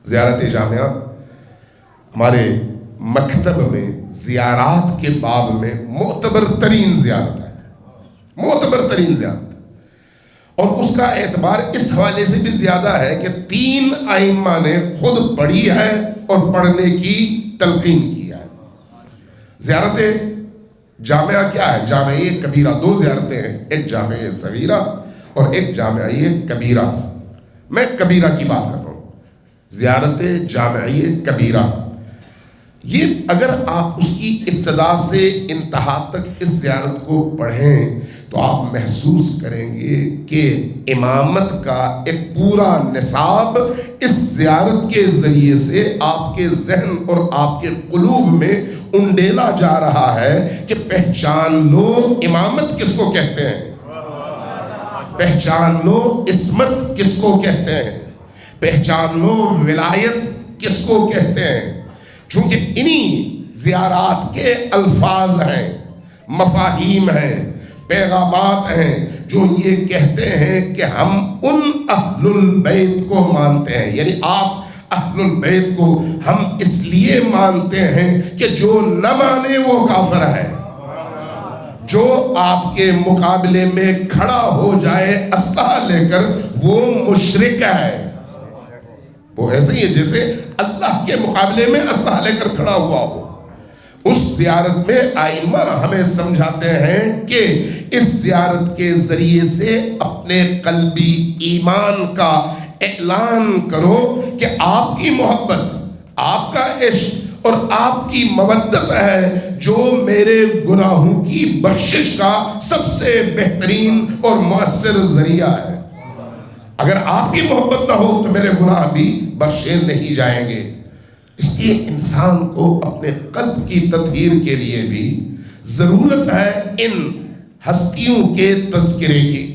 زیارت جامعہ ہمارے مکتب میں زیارات کے باب میں معتبر ترین زیارت ہے، معتبر ترین زیارت، اور اس کا اعتبار اس حوالے سے بھی زیادہ ہے کہ 3 ائمہ نے خود پڑھی ہے اور پڑھنے کی تلقین کی ہے۔ زیارت جامعہ کیا ہے؟ جامعہ کبیرہ، 2 زیارتیں ہیں، ایک جامعہ صغیرہ اور ایک جامعہ کبیرہ۔ میں کبیرہ کی بات کر رہا ہوں، زیارت جامعہ کبیرہ۔ یہ اگر آپ اس کی ابتدا سے انتہا تک اس زیارت کو پڑھیں تو آپ محسوس کریں گے کہ امامت کا ایک پورا نصاب اس زیارت کے ذریعے سے آپ کے ذہن اور آپ کے قلوب میں انڈیلا جا رہا ہے کہ پہچان لو امامت کس کو کہتے ہیں، پہچان لو عصمت کس کو کہتے ہیں، پہچان لو ولایت کس کو کہتے ہیں۔ چونکہ انہی زیارات کے الفاظ ہیں، مفاہیم ہیں، پیغامات ہیں جو یہ کہتے ہیں کہ ہم ان اہل البیت کو مانتے ہیں، یعنی آپ اہل البیت کو ہم اس لیے مانتے ہیں کہ جو نہ مانے وہ کافر ہے، جو آپ کے مقابلے میں کھڑا ہو جائے اسلحہ لے کر وہ مشرک ہے۔ وہ ایسے ہی ہے جیسے اللہ کے مقابلے میں اسلحہ لے کر کھڑا ہوا ہو۔ اس زیارت میں ائمہ ہمیں سمجھاتے ہیں کہ اس زیارت کے ذریعے سے اپنے قلبی ایمان کا اعلان کرو کہ آپ کی محبت، آپ کا عشق اور آپ کی مودت ہے جو میرے گناہوں کی بخشش کا سب سے بہترین اور مؤثر ذریعہ ہے۔ اگر آپ کی محبت نہ ہو تو میرے گناہ بھی بخشے نہیں جائیں گے۔ اس لیے انسان کو اپنے قلب کی تطہیر کے لیے بھی ضرورت ہے ان ہستیوں کے تذکرے کی۔